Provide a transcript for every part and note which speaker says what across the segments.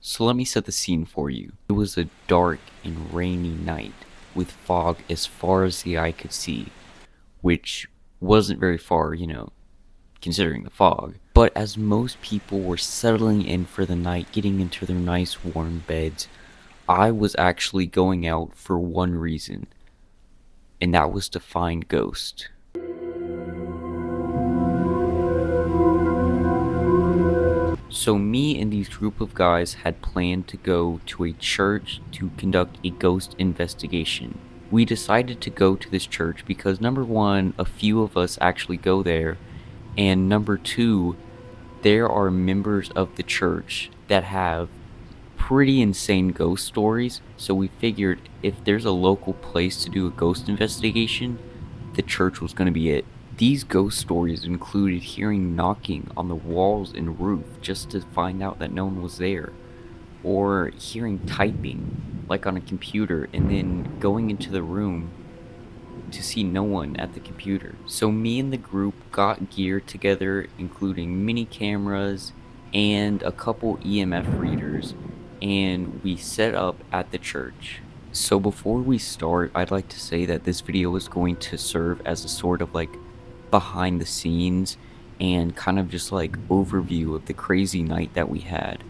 Speaker 1: So let me set the scene for you. It was a dark and rainy night with fog as far as the eye could see, which wasn't very far, considering the fog. But as most people were settling in for the night, getting into their nice warm beds, I was actually going out for one reason, and that was to find Ghost. So me and these group of guys had planned to go to a church to conduct a ghost investigation. We decided to go to this church because number one, a few of us actually go there, and number two, there are members of the church that have pretty insane ghost stories, so we figured if there's a local place to do a ghost investigation, the church was going to be it. These ghost stories included hearing knocking on the walls and roof just to find out that no one was there, or hearing typing, like on a computer, and then going into the room to see no one at the computer. So me and the group got gear together, including mini cameras and a couple EMF readers, and we set up at the church. So before we start, I'd like to say that this video is going to serve as a sort of like behind the scenes and kind of just like overview of the crazy night that we had.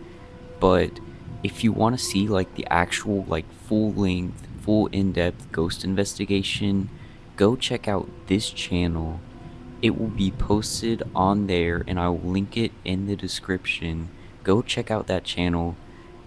Speaker 1: But if you want to see like the actual like full length, full in-depth ghost investigation, go check out this channel. It will be posted on there and I will link it in the description. Go check out that channel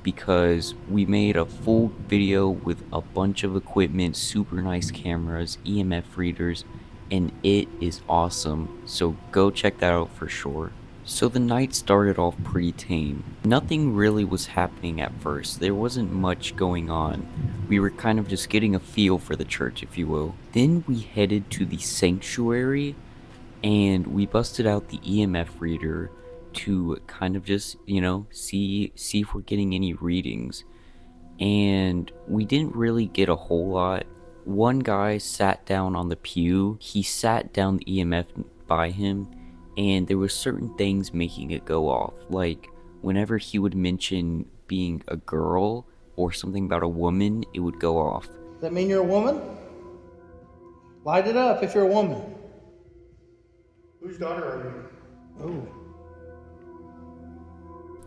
Speaker 1: because we made a full video with a bunch of equipment, super nice cameras, EMF readers, and it is awesome. So go check that out for sure. So the night started off pretty tame. Nothing really was happening at first. There wasn't much going on. We were kind of just getting a feel for the church, if you will. Then we headed to the sanctuary and we busted out the EMF reader to kind of just, see if we're getting any readings. And we didn't really get a whole lot. One guy sat down on the pew. He sat down the EMF by him, and there were certain things making it go off. Like, whenever he would mention being a girl or something about a woman, it would go off.
Speaker 2: Does that mean you're a woman? Light it up if you're a woman.
Speaker 3: Whose daughter are you?
Speaker 2: Oh.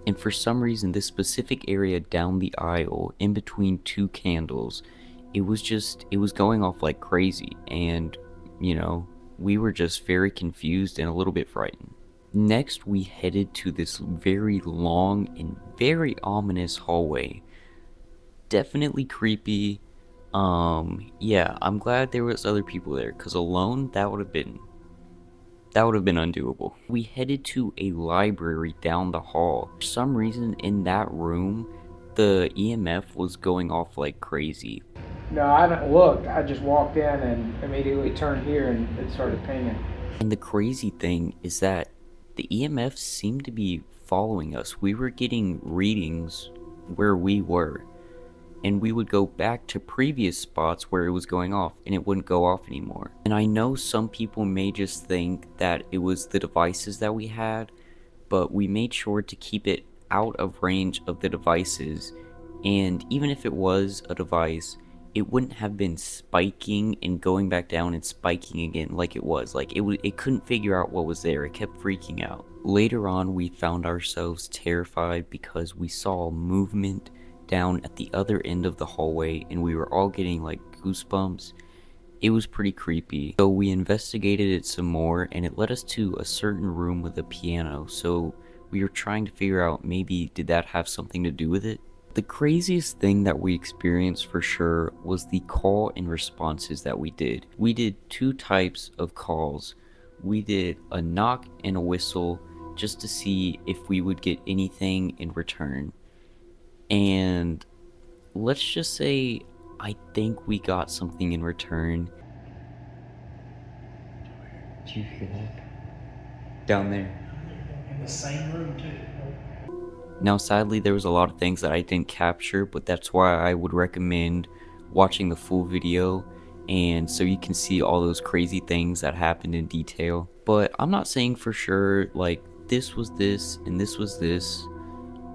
Speaker 1: And for some reason, this specific area down the aisle, in between two candles, it was going off like crazy. And, we were just very confused and a little bit frightened. Next, we headed to this very long and very ominous hallway. Definitely creepy. Yeah, I'm glad there was other people there, because alone, that would have been undoable. We headed to a library down the hall. For some reason, in that room, the EMF was going off like crazy.
Speaker 4: No, I haven't looked. I just walked in and immediately turned here and it started pinging.
Speaker 1: And the crazy thing is that the EMF seemed to be following us. We were getting readings where we were, and we would go back to previous spots where it was going off and it wouldn't go off anymore. And I know some people may just think that it was the devices that we had, but we made sure to keep it out of range of the devices. And even if it was a device, it wouldn't have been spiking and going back down and spiking again like it was. Like it couldn't figure out what was there. It kept freaking out. Later on, we found ourselves terrified because we saw movement down at the other end of the hallway and we were all getting like goosebumps. It was pretty creepy. So we investigated it some more and it led us to a certain room with a piano. So we were trying to figure out, maybe did that have something to do with it? The craziest thing that we experienced for sure was the call and responses that we did. We did two types of calls. We did a knock and a whistle just to see if we would get anything in return. And let's just say I think we got something in return. Do you hear that? Down there.
Speaker 2: In the same room too.
Speaker 1: Now sadly there was a lot of things that I didn't capture, but that's why I would recommend watching the full video, and so you can see all those crazy things that happened in detail. But I'm not saying for sure like this was this and this was this.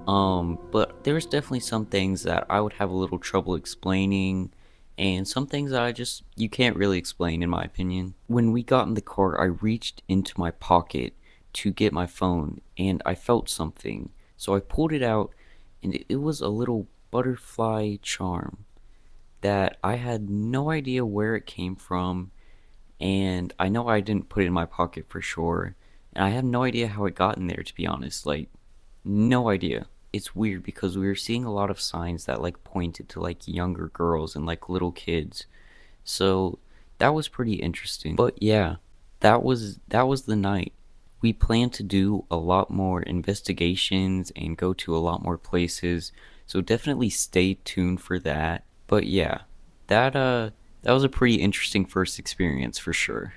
Speaker 1: But there's definitely some things that I would have a little trouble explaining, and some things that you can't really explain, in my opinion. When we got in the car, I reached into my pocket to get my phone, and I felt something. So I pulled it out, and it was a little butterfly charm that I had no idea where it came from, and I know I didn't put it in my pocket for sure, and I have no idea how it got in there, to be honest. Like, no idea. It's weird because we were seeing a lot of signs that like pointed to like younger girls and like little kids. So that was pretty interesting. But yeah, that was the night. We plan to do a lot more investigations and go to a lot more places. So definitely stay tuned for that. But yeah, that was a pretty interesting first experience for sure.